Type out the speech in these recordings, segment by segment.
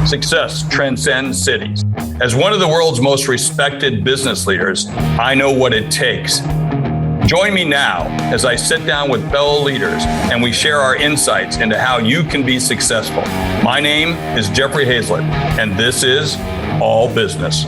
success transcends cities. As one of the world's most respected business leaders, I know what it takes. Join me now as I sit down with fellow leaders and we share our insights into how you can be successful. My name is Jeffrey Hayzlett, and this is All Business.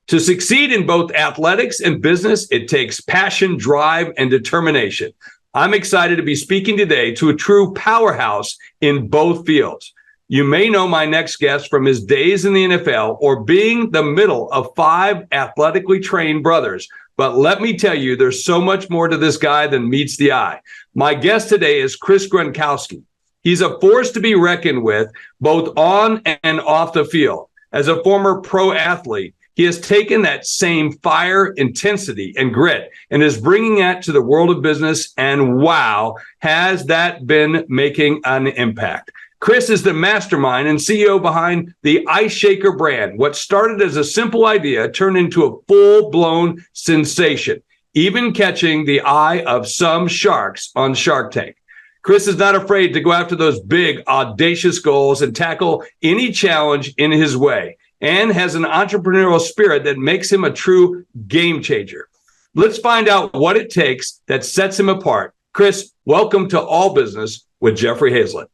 To succeed in both athletics and business, it takes passion, drive, and determination. I'm excited to be speaking today to a true powerhouse in both fields. You may know my next guest from his days in the NFL or being the middle of 5 athletically trained brothers. But let me tell you, there's so much more to this guy than meets the eye. My guest today is Gronkowski. He's a force to be reckoned with, both on and off the field. As a former pro athlete, he has taken that same fire, intensity, and grit and is bringing that to the world of business. And wow, has that been making an impact. Chris is the mastermind and CEO behind the IceShaker brand. What started as a simple idea turned into a full-blown sensation, even catching the eye of some sharks on Shark Tank. Chris is not afraid to go after those big, audacious goals and tackle any challenge in his way, and has an entrepreneurial spirit that makes him a true game changer. Let's find out what it takes that sets him apart. Chris, welcome to All Business with Jeffrey Hayzlett.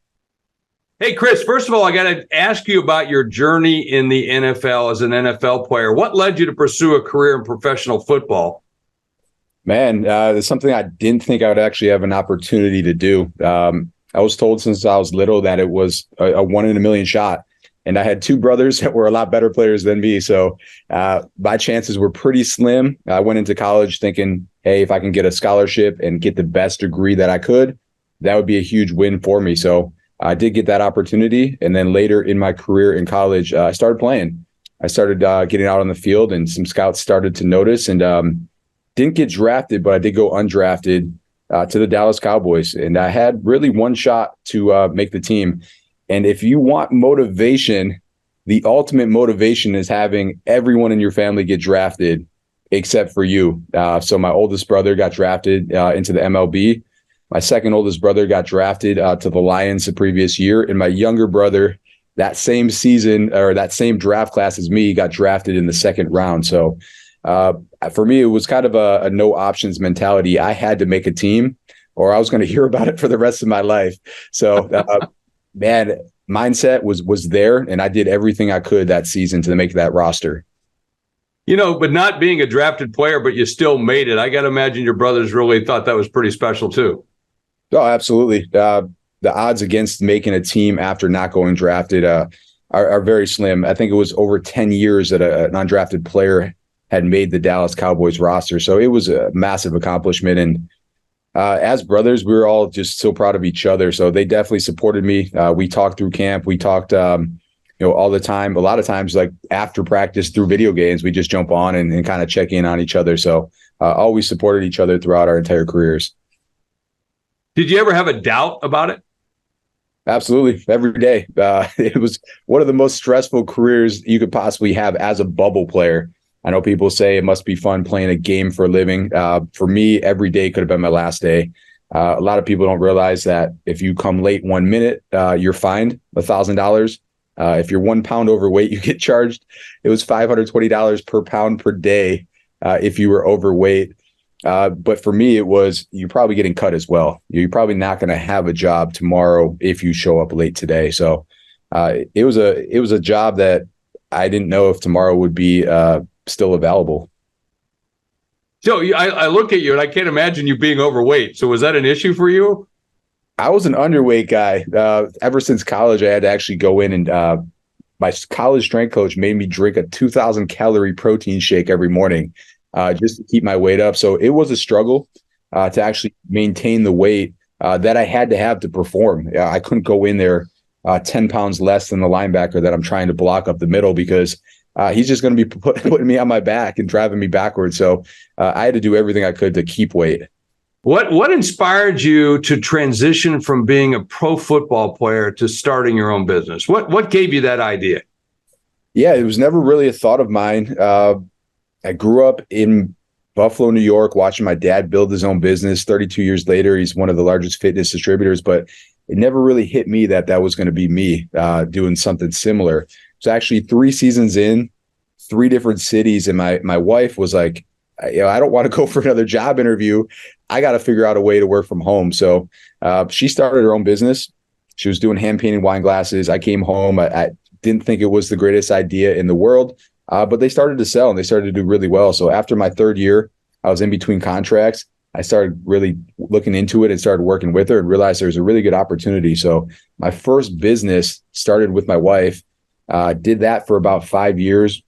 Hey, Chris, first of all, I got to ask you about your journey in the NFL as an NFL player. What led you to pursue a career in professional football? Man, it's something I didn't think I would actually have an opportunity to do. I was told since I was little that it was a 1 in a million shot. And I had 2 brothers that were a lot better players than me. So my chances were pretty slim. I went into college thinking, hey, if I can get a scholarship and get the best degree that I could, that would be a huge win for me. So I did get that opportunity. And then later in my career in college, I started playing. I started getting out on the field, and some scouts started to notice, and didn't get drafted, but I did go undrafted to the Dallas Cowboys. And I had really one shot to make the team. And if you want motivation, the ultimate motivation is having everyone in your family get drafted except for you. So my oldest brother got drafted into the MLB. My second oldest brother got drafted to the Lions the previous year. And my younger brother, that same season or that same draft class as me, got drafted in the 2nd round. So for me, it was kind of a no options mentality. I had to make a team or I was going to hear about it for the rest of my life. So man, mindset was there, and I did everything I could that season to make that roster. You know, but not being a drafted player, but you still made it. I got to imagine your brothers really thought that was pretty special too. Oh, absolutely. The odds against making a team after not going drafted are very slim. I think it was over 10 years that an undrafted player had made the Dallas Cowboys roster. So it was a massive accomplishment. And as brothers, we were all just so proud of each other. So they definitely supported me. We talked through camp. We talked, all the time. A lot of times, like after practice through video games, we just jump on and kind of check in on each other. So always supported each other throughout our entire careers. Did you ever have a doubt about it? Absolutely. Every day. It was one of the most stressful careers you could possibly have as a bubble player. I know people say it must be fun playing a game for a living. For me, every day could have been my last day. A lot of people don't realize that if you come late 1 minute, you're fined $1,000. If you're 1 pound overweight, you get charged. It was $520 per pound per day if you were overweight. But for me, it was you're probably getting cut as well. You're probably not going to have a job tomorrow if you show up late today. So it was a job that I didn't know if tomorrow would be still available. So I look at you and I can't imagine you being overweight. So was that an issue for you? I was an underweight guy. Ever since college, I had to actually go in and my college strength coach made me drink a 2,000 calorie protein shake every morning just to keep my weight up. So it was a struggle to actually maintain the weight that I had to have to perform. I couldn't go in there 10 pounds less than the linebacker that I'm trying to block up the middle because he's just going to be putting me on my back and driving me backwards. So I had to do everything I could to keep weight. What inspired you to transition from being a pro football player to starting your own business? What gave you that idea? Yeah, it was never really a thought of mine. I grew up in Buffalo, New York, watching my dad build his own business. 32 years later, he's one of the largest fitness distributors. But it never really hit me that that was going to be me doing something similar. So actually 3 seasons in, 3 different cities, and my wife was like, I don't want to go for another job interview. I got to figure out a way to work from home. So she started her own business. She was doing hand painting wine glasses. I came home. I didn't think it was the greatest idea in the world, but they started to sell and they started to do really well. So after my 3rd year, I was in between contracts. I started really looking into it and started working with her and realized there was a really good opportunity. So my first business started with my wife. Did that for about 5 years.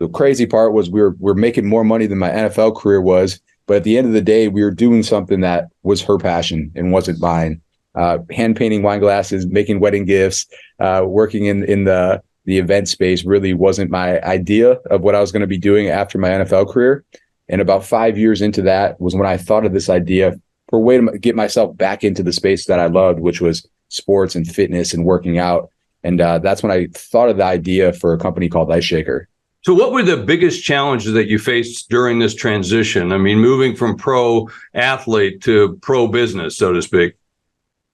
The crazy part was we're making more money than my NFL career was, but at the end of the day, we were doing something that was her passion and wasn't mine. Hand painting wine glasses, making wedding gifts, working in the event space really wasn't my idea of what I was going to be doing after my NFL career. And about 5 years into that was when I thought of this idea for a way to get myself back into the space that I loved, which was sports and fitness and working out. And that's when I thought of the idea for a company called IceShaker. So what were the biggest challenges that you faced during this transition? I mean, moving from pro athlete to pro business, so to speak.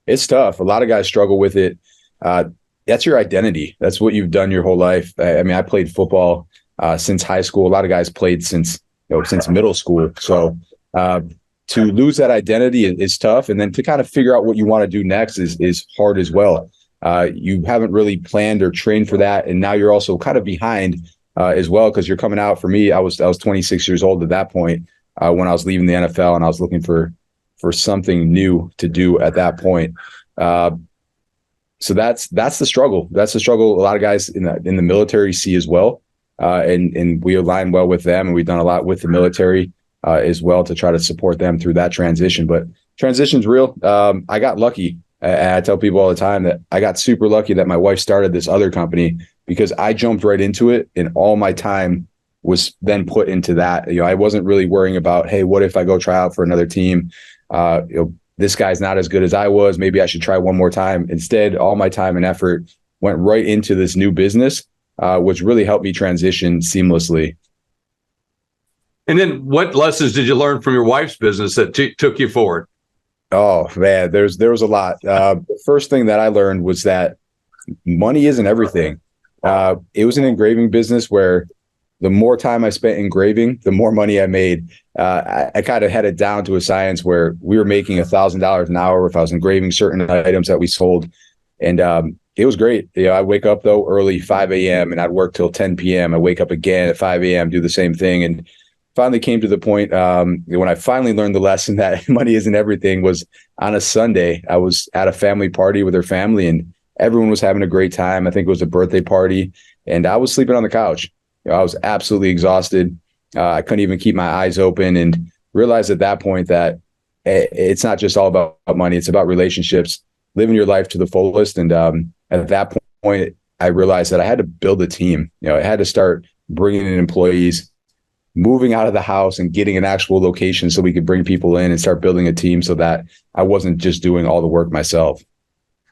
It's tough. A lot of guys struggle with it. That's your identity. That's what you've done your whole life. I mean, I played football since high school. A lot of guys played since middle school. So to lose that identity is tough. And then to kind of figure out what you want to do next is hard as well. You haven't really planned or trained for that. And now you're also kind of behind as well, because you're coming out. For me, I was 26 years old at that point when I was leaving the NFL, and I was looking for something new to do at that point. So that's the struggle. That's the struggle a lot of guys in the military see as well. And we align well with them, and we've done a lot with the military as well to try to support them through that transition. But transition's real. I got lucky. I tell people all the time that I got super lucky that my wife started this other company, because I jumped right into it, and all my time was then put into that. I wasn't really worrying about, hey, what if I go try out for another team? This guy's not as good as I was. Maybe I should try one more time. Instead, all my time and effort went right into this new business, which really helped me transition seamlessly. And then what lessons did you learn from your wife's business that took you forward? Oh, man, there was a lot. The first thing that I learned was that money isn't everything. It was an engraving business where the more time I spent engraving, the more money I made. I kind of had it down to a science where we were making $1,000 an hour if I was engraving certain items that we sold. And it was great. I wake up though early, 5 a.m. and I'd work till 10 p.m. I wake up again at 5 a.m., do the same thing. And finally came to the point when I finally learned the lesson that money isn't everything was on a Sunday. I was at a family party with her family, and everyone was having a great time. I think it was a birthday party, and I was sleeping on the couch. I was absolutely exhausted. I couldn't even keep my eyes open, and realized at that point that it's not just all about money. It's about relationships, living your life to the fullest. And at that point, I realized that I had to build a team. I had to start bringing in employees, moving out of the house and getting an actual location so we could bring people in and start building a team so that I wasn't just doing all the work myself.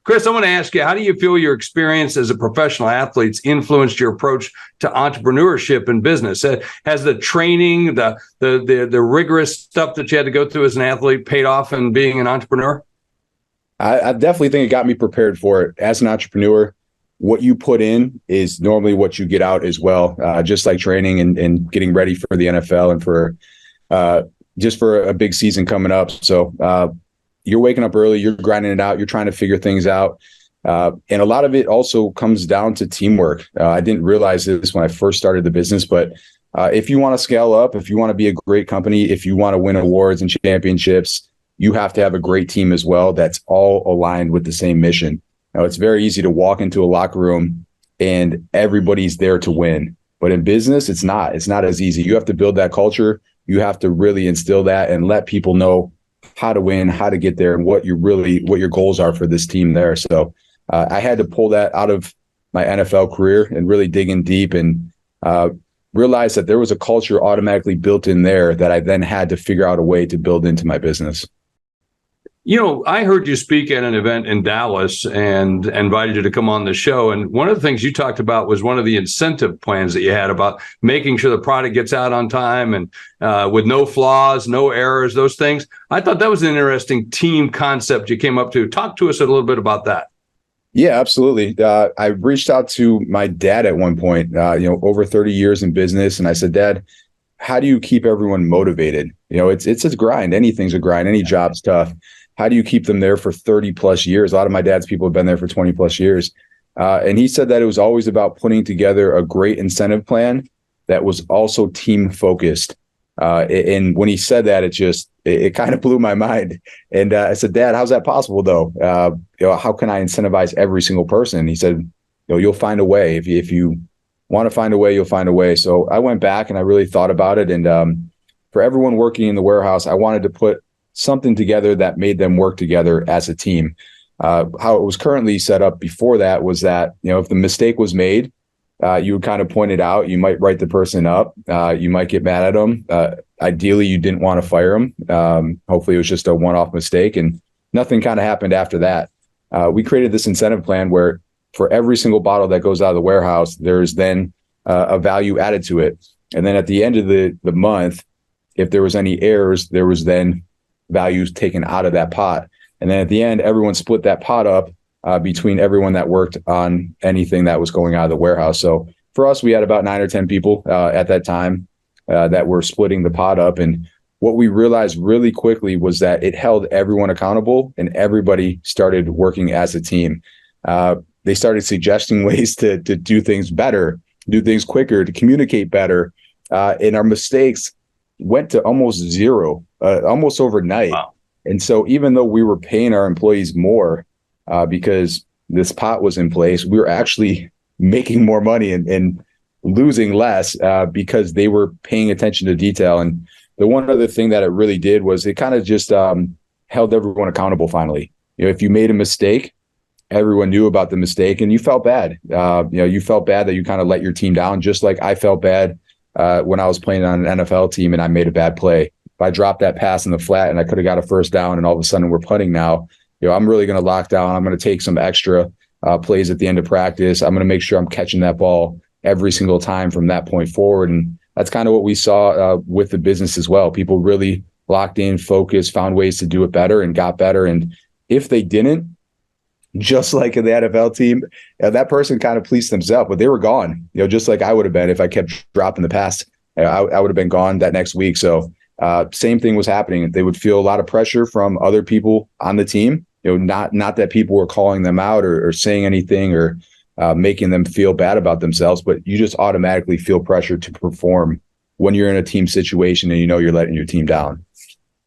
Chris, I want to ask you, how do you feel your experience as a professional athlete's influenced your approach to entrepreneurship and business? Has the training, the rigorous stuff that you had to go through as an athlete paid off in being an entrepreneur? I definitely think it got me prepared for it. As an entrepreneur, what you put in is normally what you get out as well, just like training and getting ready for the NFL and for just for a big season coming up. So you're waking up early, you're grinding it out, you're trying to figure things out. And a lot of it also comes down to teamwork. I didn't realize this when I first started the business, but if you want to scale up, if you want to be a great company, if you want to win awards and championships, you have to have a great team as well that's all aligned with the same mission. Now, it's very easy to walk into a locker room and everybody's there to win. But in business, it's not as easy. You have to build that culture. You have to really instill that and let people know how to win, how to get there, and what your goals are for this team there. So I had to pull that out of my NFL career and really dig in deep and realize that there was a culture automatically built in there that I then had to figure out a way to build into my business. I heard you speak at an event in Dallas and invited you to come on the show. And one of the things you talked about was one of the incentive plans that you had about making sure the product gets out on time and with no flaws, no errors, those things. I thought that was an interesting team concept you came up to. Talk to us a little bit about that. Yeah, absolutely. I reached out to my dad at one point, over 30 years in business. And I said, Dad, how do you keep everyone motivated? It's a grind. Anything's a grind. Any job's tough. How do you keep them there for 30 plus years? A lot of my dad's people have been there for 20 plus years. And he said that it was always about putting together a great incentive plan that was also team focused. And when he said that, it kind of blew my mind. And I said, Dad, how's that possible though? How can I incentivize every single person? And he said, you'll find a way. If you want to find a way, you'll find a way. So I went back and I really thought about it. And for everyone working in the warehouse, I wanted to put something together that made them work together as a team. How it was currently set up before that was that, if the mistake was made, you would kind of point it out. You might write the person up. You might get mad at them. Ideally, you didn't want to fire them. Hopefully, it was just a one-off mistake, and nothing kind of happened after that. We created this incentive plan where for every single bottle that goes out of the warehouse, there's then a value added to it. And then at the end of the month, if there was any errors, there was then values taken out of that pot. And then at the end, everyone split that pot up between everyone that worked on anything that was going out of the warehouse. So for us, we had about 9 or 10 people at that time that were splitting the pot up. And what we realized really quickly was that it held everyone accountable and everybody started working as a team. They started suggesting ways to do things better, do things quicker, to communicate better. And our mistakes went to almost zero, almost overnight. Wow. And so even though we were paying our employees more because this pot was in place, we were actually making more money and losing less because they were paying attention to detail. And the one other thing that it really did was it kind of just held everyone accountable finally. If you made a mistake, everyone knew about the mistake and you felt bad. You felt bad that you kind of let your team down, just like I felt bad when I was playing on an NFL team and I made a bad play. If I dropped that pass in the flat and I could have got a first down and all of a sudden we're punting now, I'm really going to lock down. I'm going to take some extra plays at the end of practice. I'm going to make sure I'm catching that ball every single time from that point forward. And that's kind of what we saw with the business as well. People really locked in, focused, found ways to do it better and got better. And if they didn't, just like in the NFL team, that person kind of policed themselves, but they were gone, just like I would have been if I kept dropping the pass. I would have been gone that next week. So same thing was happening. They would feel a lot of pressure from other people on the team, not that people were calling them out or saying anything or making them feel bad about themselves, but you just automatically feel pressure to perform when you're in a team situation and you're letting your team down.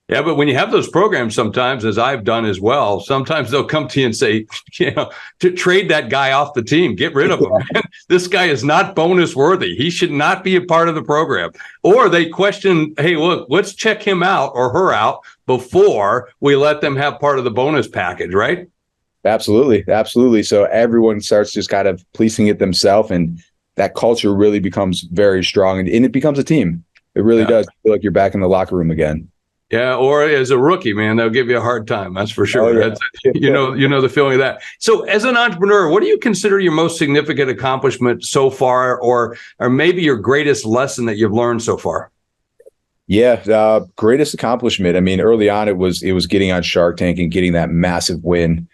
Yeah, but when you have those programs, sometimes, as I've done as well, sometimes they'll come to you and say, to trade that guy off the team, get rid of him. Man. This guy is not bonus worthy. He should not be a part of the program. Or they question, hey, look, let's check him out or her out before we let them have part of the bonus package, right? Absolutely. Absolutely. So everyone starts just kind of policing it themselves, and that culture really becomes very strong and it becomes a team. It really does feel like you're back in the locker room again. Yeah, or as a rookie, man, they'll give you a hard time. That's for sure. Oh, yeah. You know the feeling of that. So, as an entrepreneur, what do you consider your most significant accomplishment so far, or maybe your greatest lesson that you've learned so far? Yeah, greatest accomplishment. I mean, early on, it was getting on Shark Tank and getting that massive win,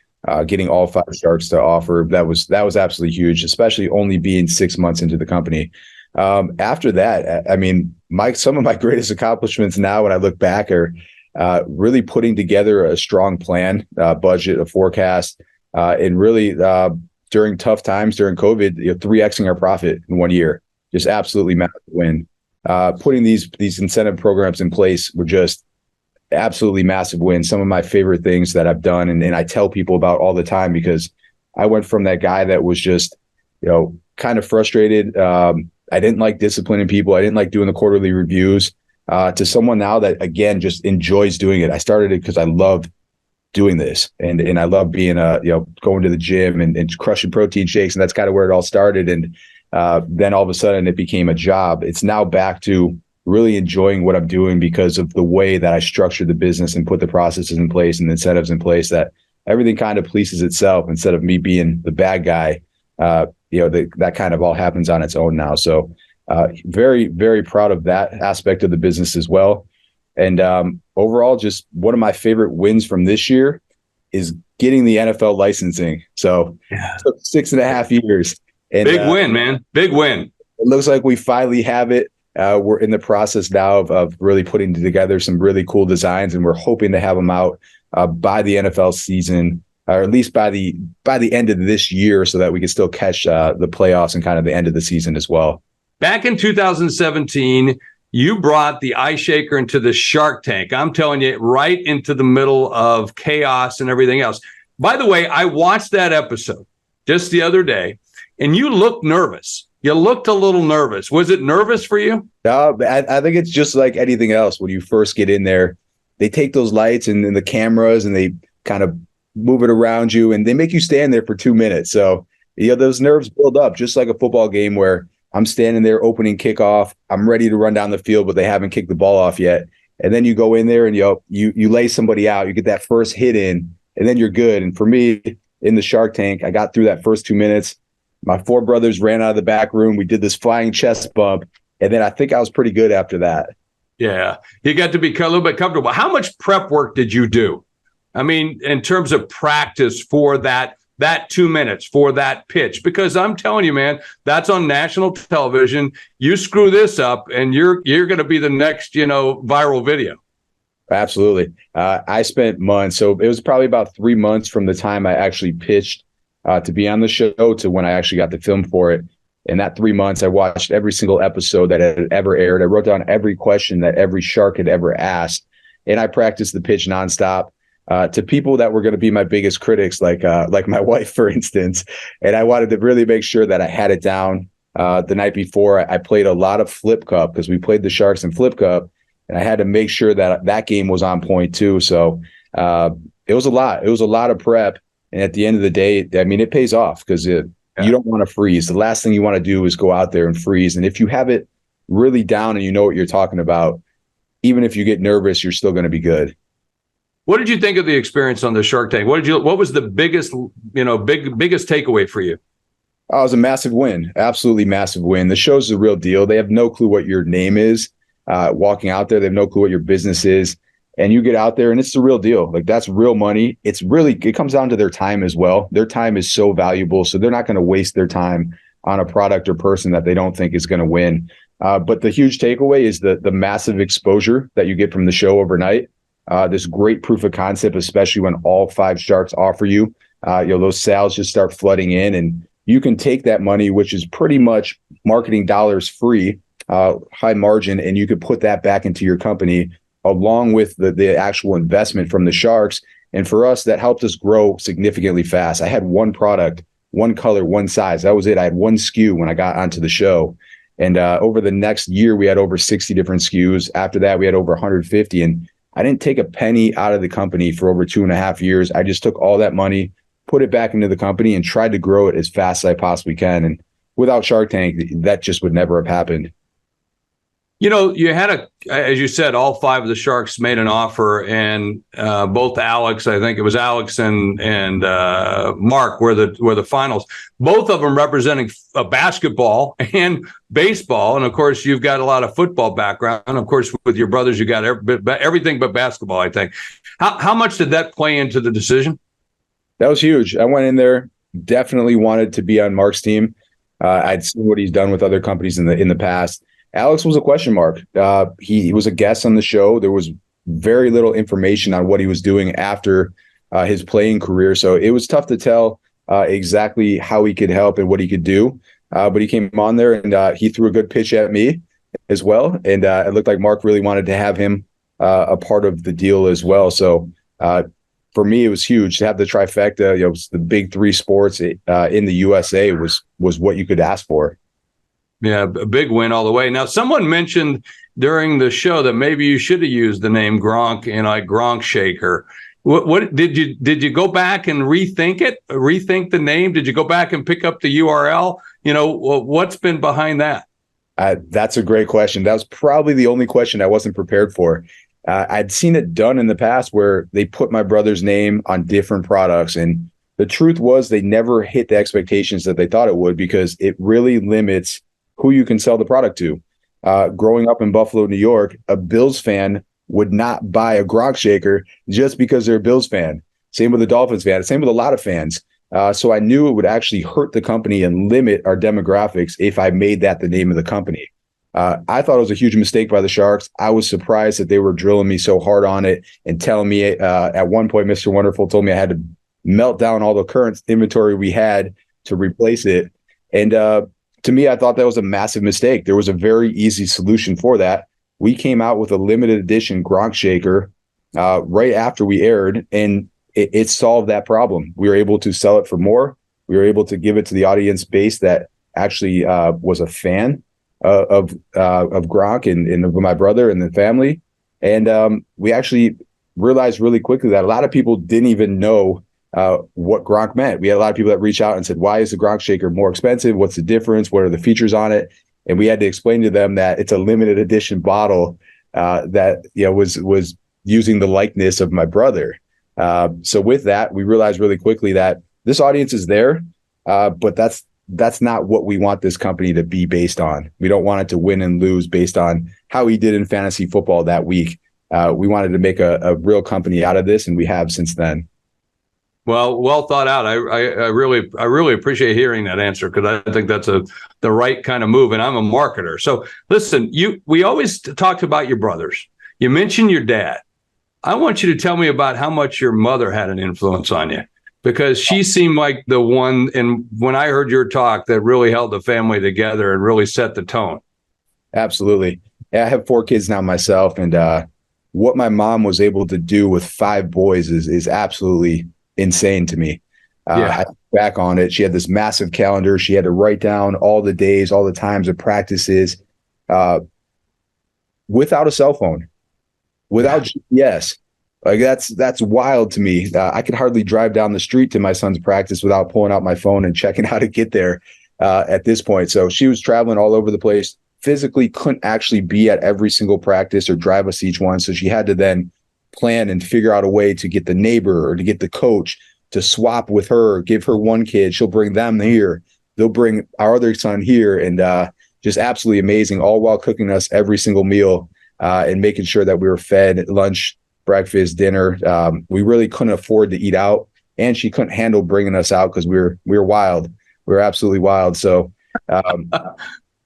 getting all 5 sharks to offer. That was absolutely huge, especially only being 6 months into the company. After that, I mean, some of my greatest accomplishments now when I look back are really putting together a strong plan, budget, a forecast, and really during tough times during COVID, 3xing our profit in 1 year, just absolutely massive win. Putting these incentive programs in place were just absolutely massive wins. Some of my favorite things that I've done and I tell people about all the time, because I went from that guy that was just, kind of frustrated. I didn't like disciplining people. I didn't like doing the quarterly reviews to someone now that, again, just enjoys doing it. I started it because I loved doing this and I love being, going to the gym and crushing protein shakes. And that's kind of where it all started. And then all of a sudden it became a job. It's now back to really enjoying what I'm doing because of the way that I structure the business and put the processes in place and the incentives in place, that everything kind of polices itself instead of me being the bad guy. That kind of all happens on its own now. So very, very proud of that aspect of the business as well. And overall, just one of my favorite wins from this year is getting the NFL licensing. So it took 6.5 years. And, big win, man. Big win. It looks like we finally have it. We're in the process now of really putting together some really cool designs, and we're hoping to have them out by the NFL season, or at least by the end of this year, so that we can still catch the playoffs and kind of the end of the season as well. Back in 2017, you brought the IceShaker into the Shark Tank. I'm telling you, right into the middle of chaos and everything else. By the way, I watched that episode just the other day, and you looked nervous. You looked a little nervous. Was it nervous for you? No, I think it's just like anything else. When you first get in there, they take those lights and the cameras and they kind of move it around you and they make you stand there for 2 minutes. So, those nerves build up just like a football game where I'm standing there opening kickoff. I'm ready to run down the field, but they haven't kicked the ball off yet. And then you go in there and you lay somebody out. You get that first hit in, and then you're good. And for me, in the Shark Tank, I got through that first 2 minutes. My 4 brothers ran out of the back room. We did this flying chest bump, and then I think I was pretty good after that. Yeah, you got to be a little bit comfortable. How much prep work did you do? I mean, in terms of practice for that 2 minutes, for that pitch? Because I'm telling you, man, that's on national television. You screw this up, and you're going to be the next, viral video. Absolutely. I spent months. So it was probably about 3 months from the time I actually pitched to be on the show to when I actually got the film for it. In that 3 months, I watched every single episode that had ever aired. I wrote down every question that every shark had ever asked, and I practiced the pitch nonstop to people that were going to be my biggest critics, like my wife, for instance. And I wanted to really make sure that I had it down. The night before, I played a lot of Flip Cup because we played the Sharks in Flip Cup, and I had to make sure that game was on point too. So it was a lot. It was a lot of prep. And at the end of the day, I mean, it pays off because you don't want to freeze. The last thing you want to do is go out there and freeze. And if you have it really down and you know what you're talking about, even if you get nervous, you're still going to be good. What did you think of the experience on the Shark Tank? What was the biggest takeaway for you? Oh, it was a massive win. Absolutely massive win. The show's the real deal. They have no clue what your name is. Walking out there, they have no clue what your business is. And you get out there and it's the real deal. Like, that's real money. It comes down to their time as well. Their time is so valuable. So they're not going to waste their time on a product or person that they don't think is going to win. But the huge takeaway is the massive exposure that you get from the show overnight. This great proof of concept, especially when all 5 sharks offer you, those sales just start flooding in, and you can take that money, which is pretty much marketing dollars free, high margin, and you could put that back into your company along with the actual investment from the sharks. And for us, that helped us grow significantly fast. I had one product, one color, one size. That was it. I had one SKU when I got onto the show. And over the next year, we had over 60 different SKUs. After that, we had over 150. And I didn't take a penny out of the company for over 2.5 years. I just took all that money, put it back into the company, and tried to grow it as fast as I possibly can. And without Shark Tank, that just would never have happened. You had as you said, all 5 of the Sharks made an offer, and both Alex, I think it was Alex and Mark were the finals. Both of them representing basketball and baseball, and of course you've got a lot of football background. Of course, with your brothers, you got everything but basketball. I think. How much did that play into the decision? That was huge. I went in there, definitely wanted to be on Mark's team. I'd seen what he's done with other companies in the past. Alex was a question mark. He was a guest on the show. There was very little information on what he was doing after his playing career. So it was tough to tell exactly how he could help and what he could do. But he came on there and he threw a good pitch at me as well. And it looked like Mark really wanted to have him a part of the deal as well. So for me, it was huge to have the trifecta. It was the big 3 sports in the USA was what you could ask for. Yeah, a big win all the way. Now, someone mentioned during the show that maybe you should have used the name Gronk and Gronkshaker. What did you go back and rethink the name? Did you go back and pick up the URL? What's been behind that? That's a great question. That was probably the only question I wasn't prepared for. I'd seen it done in the past where they put my brother's name on different products. And the truth was they never hit the expectations that they thought it would, because it really limits who you can sell the product to. Growing up in Buffalo, New York, a Bills fan would not buy a Gronkowski just because they're a Bills fan. Same with a Dolphins fan. Same with a lot of fans. So I knew it would actually hurt the company and limit our demographics if I made that the name of the company. I thought it was a huge mistake by the Sharks. I was surprised that they were drilling me so hard on it and telling me at one point, Mr. Wonderful told me I had to melt down all the current inventory we had to replace it. And to me, I thought that was a massive mistake. There was a very easy solution for that. We came out with a limited edition Gronkowski right after we aired, and it solved that problem. We were able to sell it for more. We were able to give it to the audience base that actually was a fan of Gronk and of my brother and the family. And we actually realized really quickly that a lot of people didn't even know what Gronk meant. We had a lot of people that reached out and said, why is the Gronkowski more expensive? What's the difference? What are the features on it? And we had to explain to them that it's a limited edition bottle that was using the likeness of my brother. So with that, we realized really quickly that this audience is there, but that's not what we want this company to be based on. We don't want it to win and lose based on how he did in fantasy football that week. We wanted to make a real company out of this, and we have since then. Well thought out. I really appreciate hearing that answer, because I think that's the right kind of move. And I'm a marketer. So listen, we always talked about your brothers. You mentioned your dad. I want you to tell me about how much your mother had an influence on you, because she seemed like the one, and when I heard your talk, that really held the family together and really set the tone. Absolutely. Yeah, I have 4 kids now myself, and what my mom was able to do with 5 boys is absolutely insane to me. I look back on it. She had this massive calendar. She had to write down all the days, all the times of practices, without a cell phone, without GPS. Like that's wild to me. I could hardly drive down the street to my son's practice without pulling out my phone and checking how to get there at this point. So she was traveling all over the place, physically couldn't actually be at every single practice or drive us each one. So she had to then plan and figure out a way to get the neighbor or to get the coach to swap with her, give her one kid. She'll bring them here. They'll bring our other son here, and just absolutely amazing, all while cooking us every single meal and making sure that we were fed lunch, breakfast, dinner. We really couldn't afford to eat out, and she couldn't handle bringing us out because we were wild. We were absolutely wild. So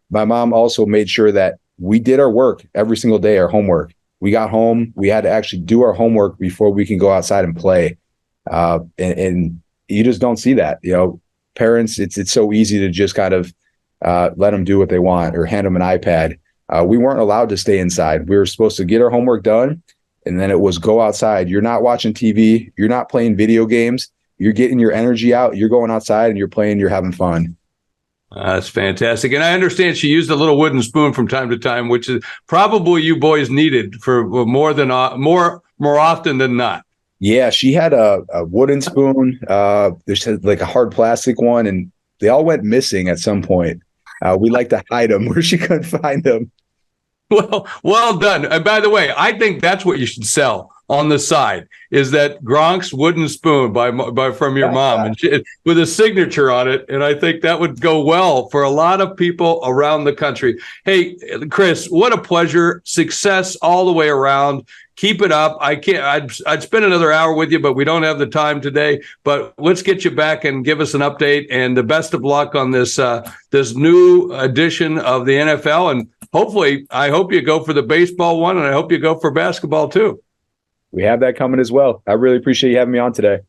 my mom also made sure that we did our work every single day, our homework. We got home, we had to actually do our homework before we can go outside and play. And you just don't see that. Parents, it's so easy to just kind of let them do what they want or hand them an iPad. We weren't allowed to stay inside. We were supposed to get our homework done, and then it was go outside. You're not watching TV. You're not playing video games. You're getting your energy out. You're going outside and you're playing. You're having fun. That's fantastic. And I understand she used a little wooden spoon from time to time, which is probably you boys needed for more often than not. Yeah, she had a wooden spoon. There's like a hard plastic one, and they all went missing at some point. We like to hide them where she couldn't find them. Well done. And by the way, I think that's what you should sell on the side, is that Gronk's wooden spoon from your mom, and with a signature on it. And I think that would go well for a lot of people around the country. Hey, Chris, what a pleasure. Success all the way around. Keep it up. I'd spend another hour with you, but we don't have the time today. But let's get you back and give us an update. And the best of luck on this new edition of the NFL. And hopefully, I hope you go for the baseball one, and I hope you go for basketball too. We have that coming as well. I really appreciate you having me on today.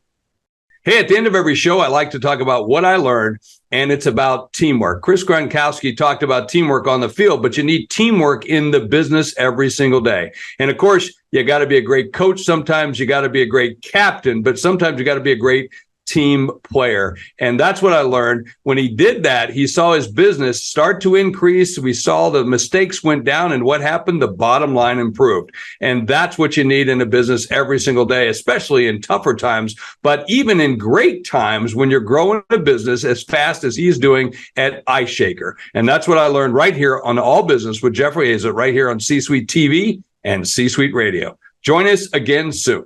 Hey, at the end of every show, I like to talk about what I learned, and it's about teamwork. Chris Gronkowski talked about teamwork on the field, but you need teamwork in the business every single day. And of course, you got to be a great coach. Sometimes you got to be a great captain, but sometimes you got to be a great team player. And that's what I learned. When he did that, he saw his business start to increase. We saw the mistakes went down, and what happened? The bottom line improved. And that's what you need in a business every single day, especially in tougher times, but even in great times when you're growing a business as fast as he's doing at IceShaker. And that's what I learned right here on All Business with Jeffrey Hayzlett, right here on C-Suite TV and C-Suite Radio. Join us again soon.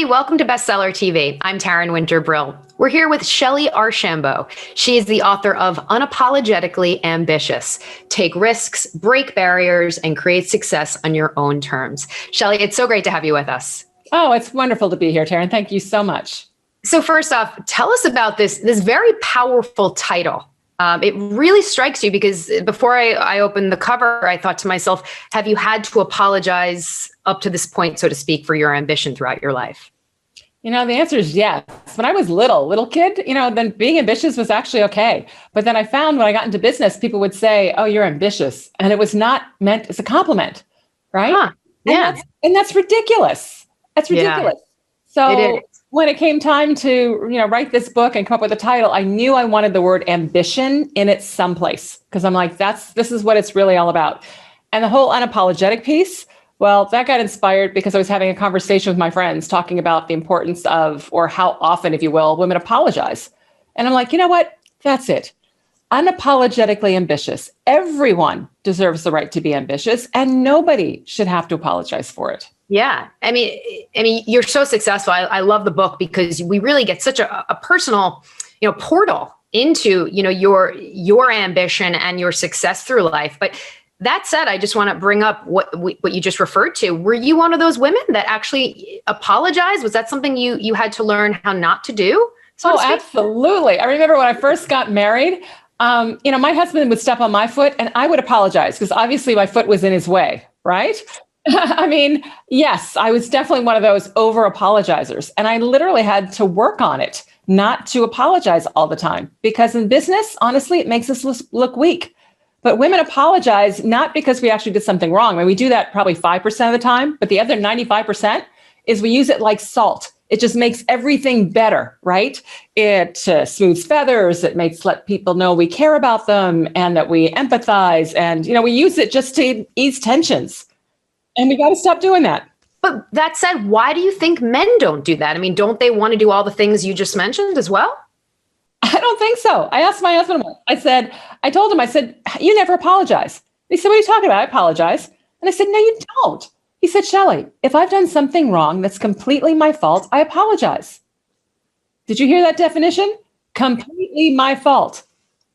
Welcome to Bestseller TV. I'm Taryn Winter-Brill. We're here with Shelly Archambault. She is the author of Unapologetically Ambitious. Take risks, break barriers, and create success on your own terms. Shelly, it's so great to have you with us. Oh, it's wonderful to be here, Taryn. Thank you so much. So first off, tell us about this very powerful title. It really strikes you because before I opened the cover, I thought to myself, have you had to apologize up to this point, so to speak, for your ambition throughout your life? The answer is yes. When I was little kid, then being ambitious was actually okay. But then I found when I got into business, people would say, oh, you're ambitious. And it was not meant as a compliment, right? Huh. Yeah. And that's ridiculous. That's ridiculous. Yeah. So when it came time to, write this book and come up with a title, I knew I wanted the word ambition in it someplace because I'm like, this is what it's really all about. And the whole unapologetic piece, well, that got inspired because I was having a conversation with my friends talking about the importance of, or how often, if you will, women apologize. And I'm like, you know what? That's it. Unapologetically ambitious. Everyone deserves the right to be ambitious, and nobody should have to apologize for it. Yeah. I mean, you're so successful. I love the book because we really get such a personal, portal into, your ambition and your success through life. But that said, I just want to bring up what you just referred to. Were you one of those women that actually apologized? Was that something you had to learn how not to do? Absolutely. I remember when I first got married, my husband would step on my foot and I would apologize because obviously my foot was in his way, right? Yes, I was definitely one of those over apologizers. And I literally had to work on it, not to apologize all the time. Because in business, honestly, it makes us look weak. But women apologize not because we actually did something wrong. We do that probably 5% of the time, but the other 95% is we use it like salt. It just makes everything better, right? It smooths feathers. It let people know we care about them and that we empathize. And, we use it just to ease tensions. And we got to stop doing that. But that said, why do you think men don't do that? Don't they want to do all the things you just mentioned as well? I don't think so. I asked my husband, I told him, you never apologize. He said, what are you talking about? I apologize. And I said, no, you don't. He said, Shelly, if I've done something wrong that's completely my fault, I apologize. Did you hear that definition? Completely my fault.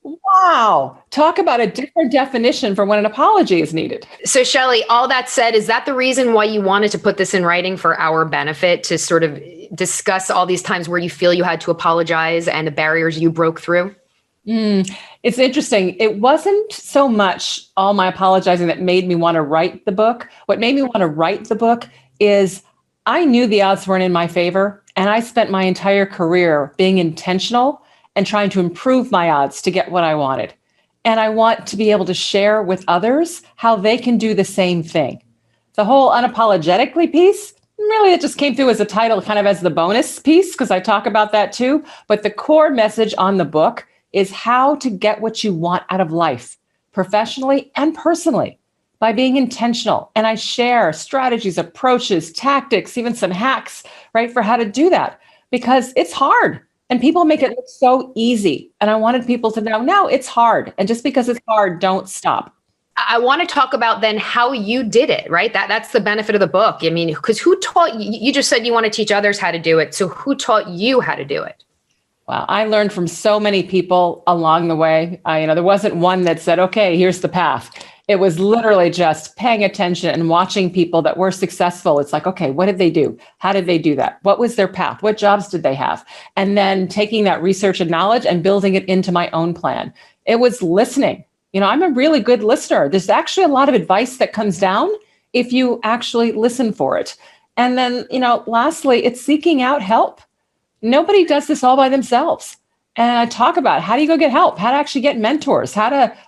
Wow. Talk about a different definition for when an apology is needed. So Shelly, all that said, is that the reason why you wanted to put this in writing for our benefit, to sort of discuss all these times where you feel you had to apologize and the barriers you broke through? It's interesting. It wasn't so much all my apologizing that made me want to write the book. What made me want to write the book is I knew the odds weren't in my favor. And I spent my entire career being intentional and trying to improve my odds to get what I wanted. And I want to be able to share with others how they can do the same thing. The whole unapologetically piece, really, it just came through as a title, kind of as the bonus piece, because I talk about that too. But the core message on the book is how to get what you want out of life, professionally and personally, by being intentional. And I share strategies, approaches, tactics, even some hacks, right, for how to do that, because it's hard. And people make it look so easy. And I wanted people to know, no, it's hard. And just because it's hard, don't stop. I want to talk about then how you did it, right? That's the benefit of the book. Because who taught you? You just said you want to teach others how to do it. So who taught you how to do it? Well, I learned from so many people along the way. There wasn't one that said, okay, here's the path. It was literally just paying attention and watching people that were successful. It's like, okay, what did they do? How did they do that? What was their path? What jobs did they have? And then taking that research and knowledge and building it into my own plan. It was listening. I'm a really good listener. There's actually a lot of advice that comes down if you actually listen for it. And then, lastly, it's seeking out help. Nobody does this all by themselves. And I talk about how do you go get help, how to actually get mentors,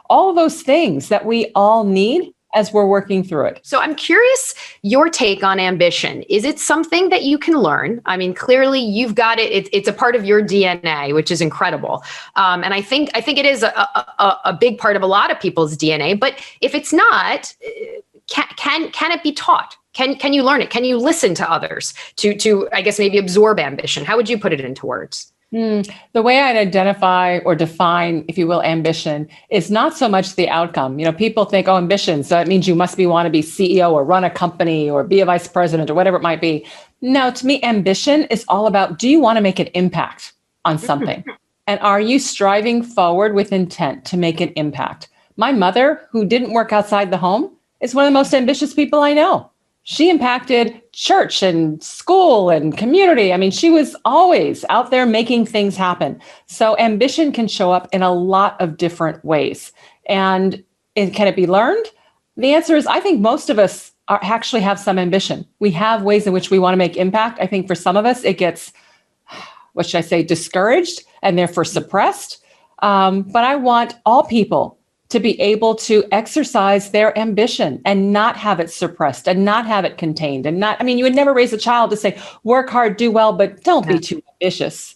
all of those things that we all need as we're working through it. So I'm curious your take on ambition. Is it something that you can learn? I mean, clearly you've got it. It's a part of your DNA, which is incredible. And I think it is a big part of a lot of people's DNA. But if it's not, can it be taught? Can you learn it? Can you listen to others to I guess maybe absorb ambition? How would you put it into words? The way I'd identify or define, if you will, ambition is not so much the outcome. People think, ambition, so it means you must want to be CEO or run a company or be a vice president or whatever it might be. No, to me, ambition is all about, do you want to make an impact on something? And are you striving forward with intent to make an impact? My mother, who didn't work outside the home, is one of the most ambitious people I know. She impacted church and school and community. I mean, she was always out there making things happen. So ambition can show up in a lot of different ways. And can it be learned? The answer is, I think most of us actually have some ambition. We have ways in which we want to make impact. I think for some of us, it gets, discouraged and therefore suppressed. But I want all people to be able to exercise their ambition and not have it suppressed and not have it contained you would never raise a child to say, work hard, do well, but don't be too ambitious.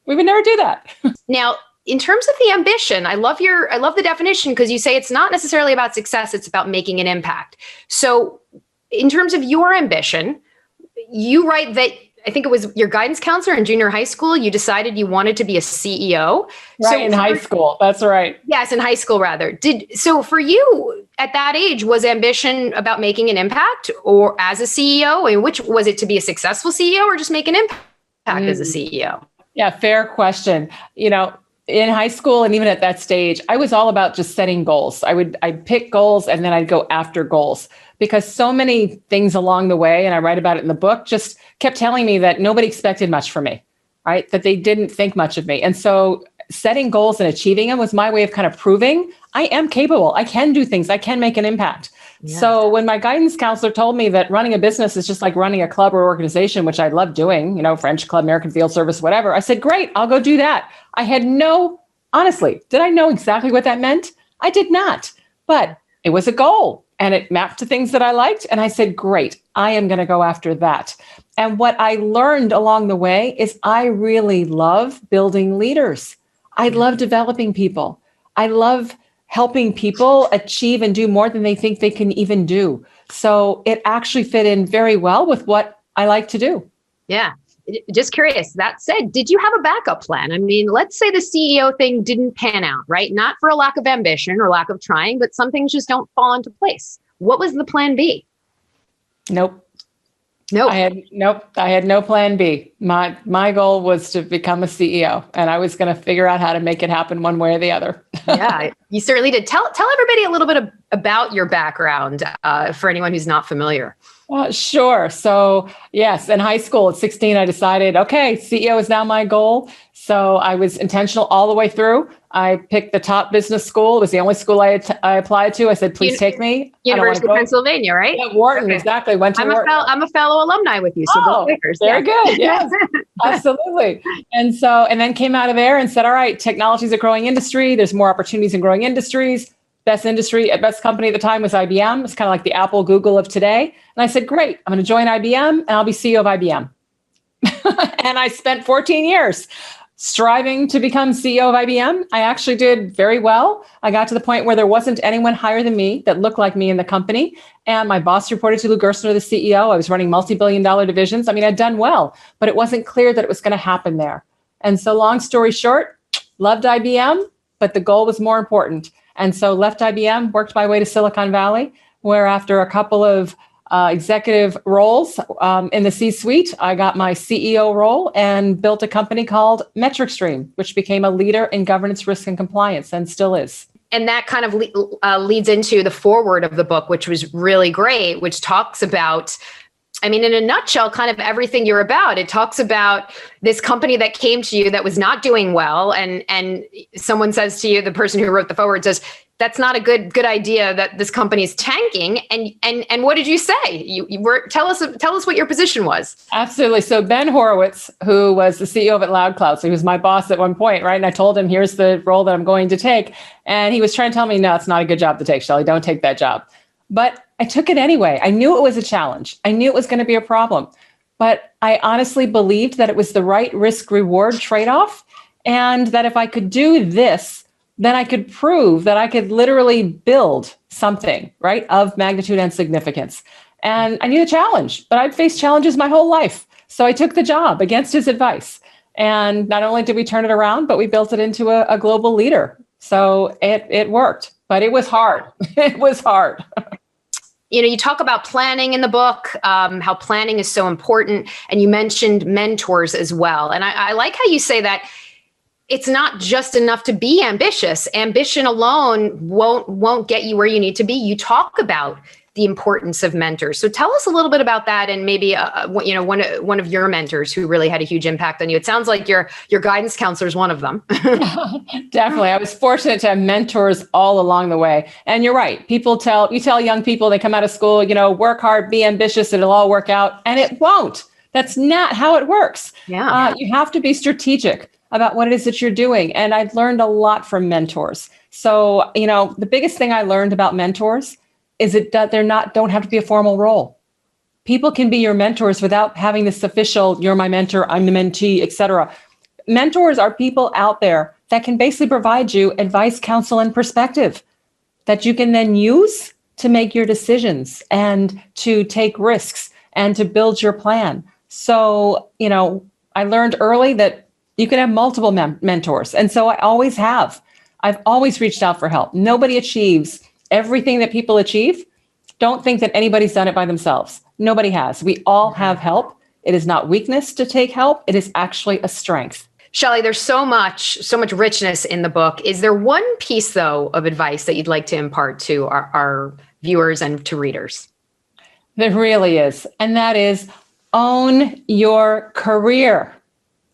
We would never do that. Now, in terms of the ambition, I love the definition because you say it's not necessarily about success, it's about making an impact. So in terms of your ambition, you write that I think it was your guidance counselor in junior high school. You decided you wanted to be a CEO. Right, in high school. That's right. Yes, in high school, rather. So for you at that age, was ambition about making an impact or as a CEO? I mean, which was it, to be a successful CEO or just make an impact as a CEO? Yeah, fair question. In high school and even at that stage, I was all about just setting goals. I'd pick goals and then I'd go after goals because so many things along the way, and I write about it in the book, just kept telling me that nobody expected much from me, right? That they didn't think much of me. And so setting goals and achieving them was my way of kind of proving I am capable. I can do things. I can make an impact. Yes. So when my guidance counselor told me that running a business is just like running a club or organization, which I love doing, French Club, American Field Service, whatever, I said, great, I'll go do that. Honestly, did I know exactly what that meant? I did not, but it was a goal and it mapped to things that I liked. And I said, great, I am going to go after that. And what I learned along the way is I really love building leaders. I love developing people. I love helping people achieve and do more than they think they can even do. So it actually fit in very well with what I like to do. Yeah. Just curious. That said, did you have a backup plan? I mean, let's say the CEO thing didn't pan out, right? Not for a lack of ambition or lack of trying, but some things just don't fall into place. What was the plan B? Nope. I had no plan B. My goal was to become a CEO, and I was going to figure out how to make it happen one way or the other. Yeah, you certainly did. Tell everybody a little bit about your background for anyone who's not familiar. Sure. So yes, in high school at 16, I decided, okay, CEO is now my goal. So I was intentional all the way through. I picked the top business school. It was the only school I applied to. I said, please take me. University of Pennsylvania, right? Yeah, Wharton, okay. Exactly. Went to Wharton. I'm a fellow alumni with you. So go Quakers. Very good. Yes, absolutely. And then came out of there and said, all right, technology is a growing industry. There's more opportunities in growing industries. Best company at the time was IBM. It's kind of like the Apple, Google of today. And I said, great, I'm going to join IBM and I'll be CEO of IBM. And I spent 14 years striving to become CEO of IBM. I actually did very well. I got to the point where there wasn't anyone higher than me that looked like me in the company. And my boss reported to Lou Gerstner, the CEO. I was running multi-billion-dollar divisions. I mean, I'd done well, but it wasn't clear that it was going to happen there. And so long story short, loved IBM, but the goal was more important. And so left IBM, worked my way to Silicon Valley, where after a couple of executive roles in the C-suite, I got my CEO role and built a company called MetricStream, which became a leader in governance, risk, and compliance, and still is. And that kind of leads into the foreword of the book, which was really great, which talks about, I mean, in a nutshell, kind of everything you're about. It talks about this company that came to you that was not doing well. And someone says to you, the person who wrote the foreword says, that's not a good idea, that this company is tanking. And what did you say? You were, tell us what your position was. Absolutely. So Ben Horowitz, who was the CEO at LoudCloud, so he was my boss at one point, right? And I told him, here's the role that I'm going to take. And he was trying to tell me, no, it's not a good job to take, Shelley. Don't take that job. But I took it anyway. I knew it was a challenge. I knew it was going to be a problem. But I honestly believed that it was the right risk-reward trade-off, and that if I could do this, then I could prove that I could literally build something, right, of magnitude and significance. And I knew the challenge, but I'd faced challenges my whole life. So I took the job against his advice. And not only did we turn it around, but we built it into a global leader. So it worked, but it was hard. It was hard. You talk about planning in the book, how planning is so important. And you mentioned mentors as well. And I like how you say that it's not just enough to be ambitious. Ambition alone won't get you where you need to be. You talk about the importance of mentors. So tell us a little bit about that, and maybe one of your mentors who really had a huge impact on you. It sounds like your guidance counselor is one of them. Definitely. I was fortunate to have mentors all along the way. And you're right. You tell young people, they come out of school, work hard, be ambitious, it'll all work out. And it won't. That's not how it works. Yeah. You have to be strategic about what it is that you're doing. And I've learned a lot from mentors. So, the biggest thing I learned about mentors is that don't have to be a formal role. People can be your mentors without having this official, you're my mentor, I'm the mentee, etc. Mentors are people out there that can basically provide you advice, counsel, and perspective that you can then use to make your decisions and to take risks and to build your plan. So, I learned early that you can have multiple mentors. And so I always have. I've always reached out for help. Nobody achieves everything that people achieve. Don't think that anybody's done it by themselves. Nobody has. We all have help. It is not weakness to take help. It is actually a strength. Shelley, there's so much richness in the book. Is there one piece, though, of advice that you'd like to impart to our viewers and to readers? There really is. And that is, own your career.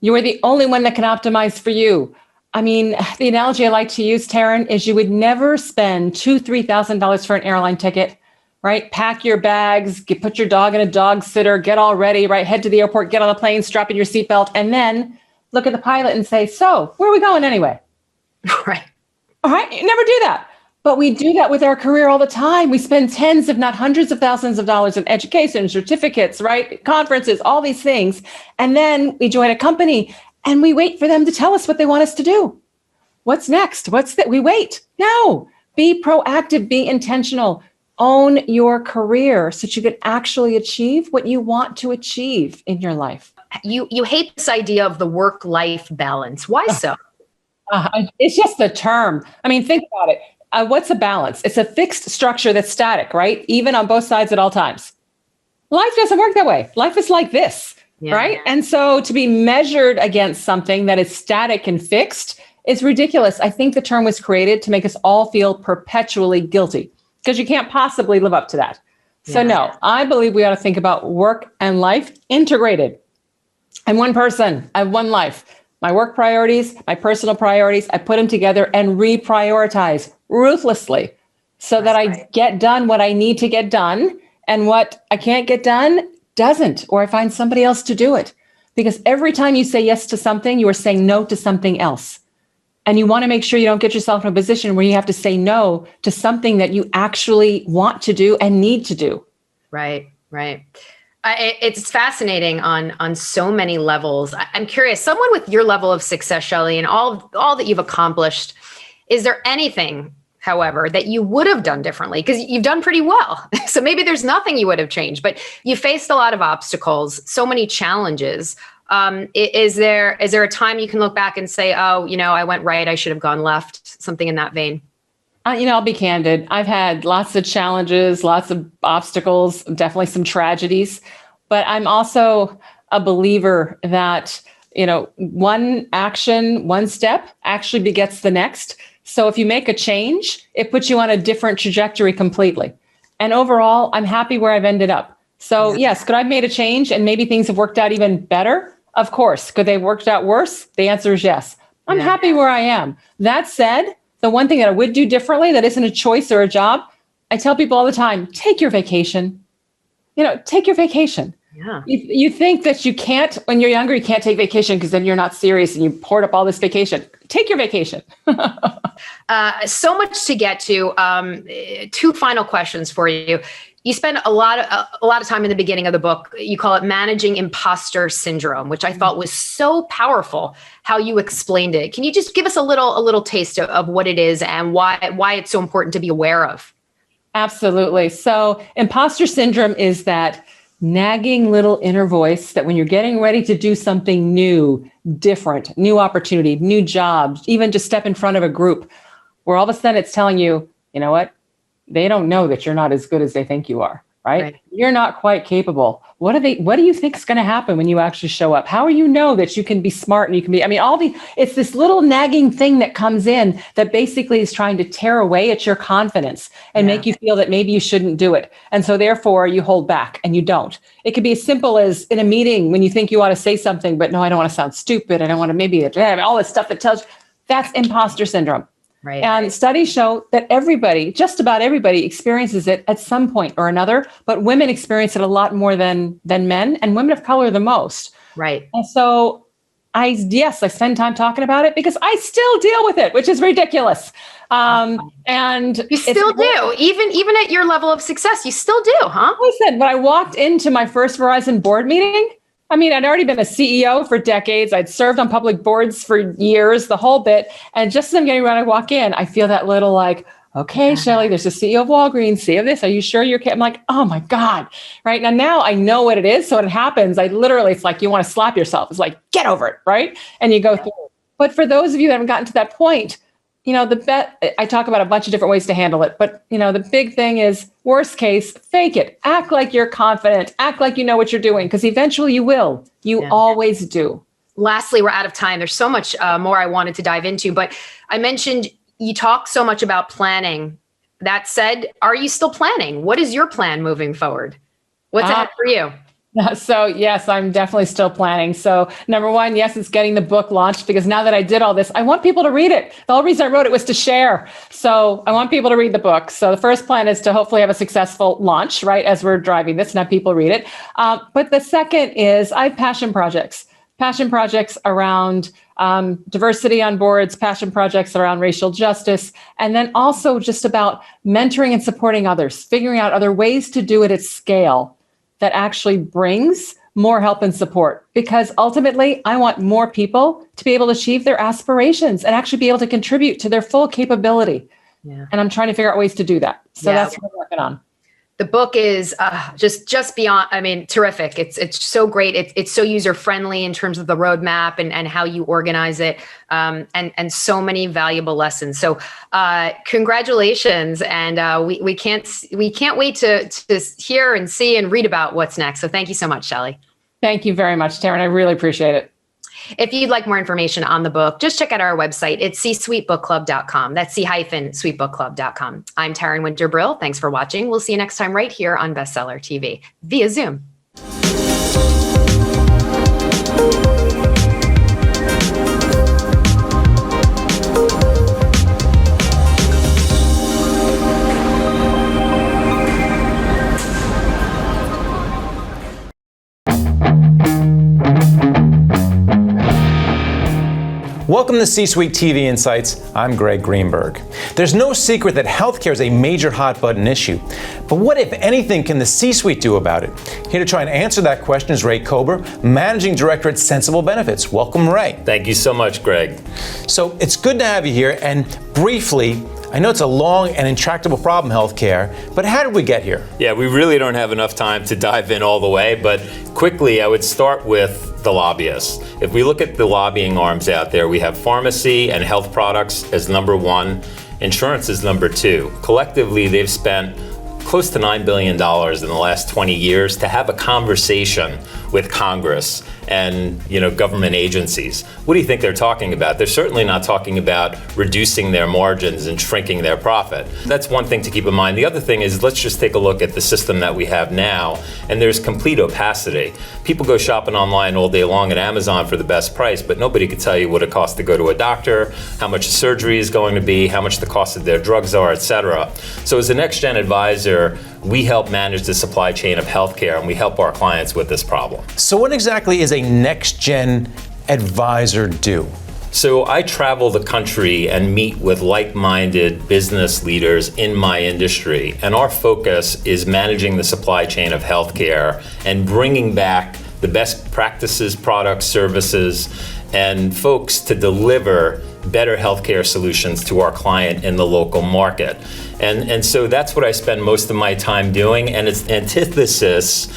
You are the only one that can optimize for you. I mean, the analogy I like to use, Taryn, is you would never spend $2,000, $3,000 for an airline ticket, right? Pack your bags, put your dog in a dog sitter, get all ready, right? Head to the airport, get on the plane, strap in your seatbelt, and then look at the pilot and say, so where are we going anyway? Right. All right. You never do that. But we do that with our career all the time. We spend tens, if not hundreds of thousands of dollars in education, certificates, right? Conferences, all these things. And then we join a company and we wait for them to tell us what they want us to do. What's next? We wait. No, be proactive, be intentional, own your career so that you can actually achieve what you want to achieve in your life. You hate this idea of the work-life balance. Why so? It's just a term. I mean, think about it. What's a balance? It's a fixed structure that's static, right? Even on both sides at all times. Life doesn't work that way. Life is like this, right? And so to be measured against something that is static and fixed is ridiculous. I think the term was created to make us all feel perpetually guilty because you can't possibly live up to that. So no, I believe we ought to think about work and life integrated. I'm one person. I have one life. My work priorities, my personal priorities, I put them together and reprioritize ruthlessly so that I get done what I need to get done, and what I can't get done doesn't, or I find somebody else to do it. Because every time you say yes to something, you are saying no to something else. And you want to make sure you don't get yourself in a position where you have to say no to something that you actually want to do and need to do. Right. It's fascinating on so many levels. I'm curious, someone with your level of success, Shelley, and all that you've accomplished, is there anything, however, that you would have done differently? Because you've done pretty well. So maybe there's nothing you would have changed, but you faced a lot of obstacles, so many challenges. Is there a time you can look back and say, oh, I went right, I should have gone left, something in that vein? I'll be candid. I've had lots of challenges, lots of obstacles, definitely some tragedies, but I'm also a believer that, one action, one step actually begets the next. So if you make a change, it puts you on a different trajectory completely. And overall, I'm happy where I've ended up. So yes, could I have made a change and maybe things have worked out even better? Of course. Could they have worked out worse? The answer is yes. I'm happy where I am. That said, The one thing that I would do differently that isn't a choice or a job, I tell people all the time, take your vacation. Take your vacation. Yeah. You think that you can't, when you're younger, you can't take vacation because then you're not serious and you poured up all this vacation. Take your vacation. So much to get to. Two final questions for you. You spend a lot of time in the beginning of the book. You call it managing imposter syndrome, which I thought was so powerful how you explained it. Can you just give us a little taste of what it is and why it's so important to be aware of? Absolutely. So imposter syndrome is that nagging little inner voice that when you're getting ready to do something new, different, new opportunity, new job, even just step in front of a group, where all of a sudden it's telling you, you know what? They don't know that you're not as good as they think you are, right? You're not quite capable. What do you think is going to happen when you actually show up? How do you know that you can be smart and you can be, it's this little nagging thing that comes in that basically is trying to tear away at your confidence and make you feel that maybe you shouldn't do it. And so therefore you hold back and you don't. It could be as simple as in a meeting when you think you ought to say something, but no, I don't want to sound stupid. I don't want to maybe all this stuff that tells you that's imposter syndrome. Right. And studies show that just about everybody experiences it at some point or another, but women experience it a lot more than men, and women of color the most. Right. And so I spend time talking about it because I still deal with it, which is ridiculous. And you still do, even at your level of success, you still do, huh? Listen, when I walked into my first Verizon board meeting, I'd already been a CEO for decades. I'd served on public boards for years, the whole bit. And just as I'm getting ready to walk in, I feel that little like, okay, Shelley, there's the CEO of Walgreens, CEO of this. Are you sure you're okay? I'm like, oh my God. Right now I know what it is. So when it happens, it's like you want to slap yourself. It's like, get over it. Right. And you go through it. But for those of you that haven't gotten to that point, I talk about a bunch of different ways to handle it, but the big thing is worst case, fake it, act like you're confident, act like you know what you're doing, because eventually you will, always do. Lastly, we're out of time. There's so much more I wanted to dive into, but I mentioned you talk so much about planning. That said, are you still planning? What is your plan moving forward? What's ahead for you? So yes, I'm definitely still planning. So number one, yes, it's getting the book launched because now that I did all this, I want people to read it. The whole reason I wrote it was to share. So I want people to read the book. So the first plan is to hopefully have a successful launch, right, as we're driving this and have people read it. But the second is I have passion projects around diversity on boards, passion projects around racial justice, and then also just about mentoring and supporting others, figuring out other ways to do it at scale that actually brings more help and support. Because ultimately, I want more people to be able to achieve their aspirations and actually be able to contribute to their full capability. Yeah. And I'm trying to figure out ways to do that. So that's what I'm working on. The book is just beyond, terrific. It's so great. It's so user-friendly in terms of the roadmap and how you organize it, and so many valuable lessons. So congratulations. And we can't wait to hear and see and read about what's next. So thank you so much, Shelley. Thank you very much, Taryn. I really appreciate it. If you'd like more information on the book, just check out our website. It's c-suitebookclub.com. That's c-suitebookclub.com. I'm Taryn Winter-Brill. Thanks for watching. We'll see you next time right here on Bestseller TV via Zoom. Welcome to C-Suite TV Insights. I'm Greg Greenberg. There's no secret that healthcare is a major hot-button issue. But what, if anything, can the C-Suite do about it? Here to try and answer that question is Ray Kober, Managing Director at Sensible Benefits. Welcome, Ray. Thank you so much, Greg. So it's good to have you here. And briefly, I know it's a long and intractable problem, healthcare, but how did we get here? Yeah, we really don't have enough time to dive in all the way, but quickly I would start with the lobbyists. If we look at the lobbying arms out there, we have pharmacy and health products as number one, insurance is number two. Collectively, they've spent close to $9 billion in the last 20 years to have a conversation with Congress and government agencies. What do you think they're talking about? They're certainly not talking about reducing their margins and shrinking their profit. That's one thing to keep in mind. The other thing is, let's just take a look at the system that we have now, and there's complete opacity. People go shopping online all day long at Amazon for the best price, but nobody could tell you what it costs to go to a doctor, how much a surgery is going to be, how much the cost of their drugs are, etc. So as a next-gen advisor, we help manage the supply chain of healthcare, and we help our clients with this problem. So what exactly is a next-gen advisor do? So I travel the country and meet with like-minded business leaders in my industry, and our focus is managing the supply chain of healthcare and bringing back the best practices, products, services, and folks to deliver better healthcare solutions to our client in the local market. And so that's what I spend most of my time doing, and it's antithesis,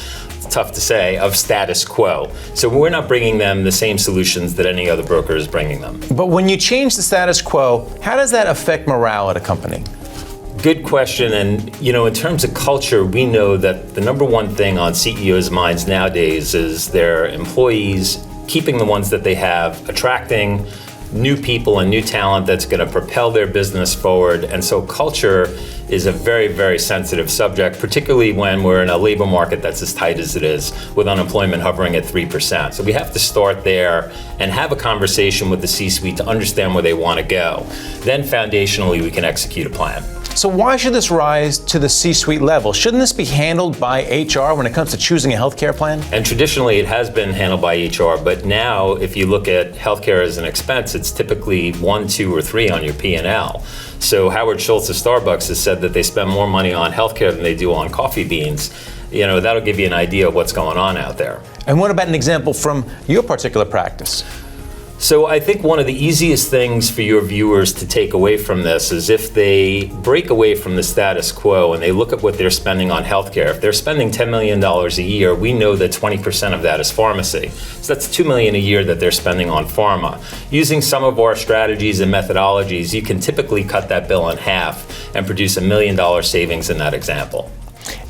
tough to say, of status quo. So we're not bringing them the same solutions that any other broker is bringing them. But when you change the status quo, how does that affect morale at a company? Good question. And, in terms of culture, we know that the number one thing on CEOs' minds nowadays is their employees, keeping the ones that they have, attracting new people and new talent that's going to propel their business forward. And so culture is a very, very sensitive subject, particularly when we're in a labor market that's as tight as it is, with unemployment hovering at 3%. So we have to start there and have a conversation with the C-suite to understand where they want to go. Then foundationally, we can execute a plan. So why should this rise to the C-suite level? Shouldn't this be handled by HR when it comes to choosing a healthcare plan? And traditionally it has been handled by HR, but now if you look at healthcare as an expense, it's typically 1, 2, or 3 on your P&L. So Howard Schultz of Starbucks has said that they spend more money on healthcare than they do on coffee beans. That'll give you an idea of what's going on out there. And what about an example from your particular practice? So I think one of the easiest things for your viewers to take away from this is if they break away from the status quo and they look at what they're spending on healthcare. If they're spending $10 million a year, we know that 20% of that is pharmacy. So that's $2 million a year that they're spending on pharma. Using some of our strategies and methodologies, you can typically cut that bill in half and produce $1 million savings in that example.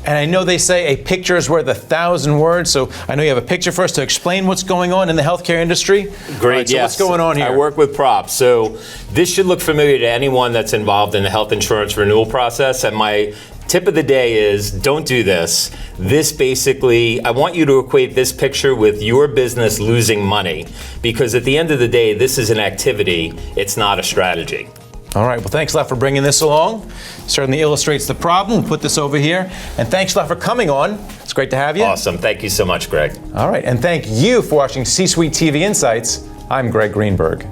And I know they say a picture is worth 1,000 words, so I know you have a picture for us to explain what's going on in the healthcare industry. Great, right, so yes. what's going on here? I work with props, so this should look familiar to anyone that's involved in the health insurance renewal process, and my tip of the day is don't do this. This basically, I want you to equate this picture with your business losing money, because at the end of the day, this is an activity, it's not a strategy. All right, well, thanks a lot for bringing this along. Certainly illustrates the problem. We'll put this over here. And thanks a lot for coming on. It's great to have you. Awesome. Thank you so much, Greg. All right, and thank you for watching C-Suite TV Insights. I'm Greg Greenberg.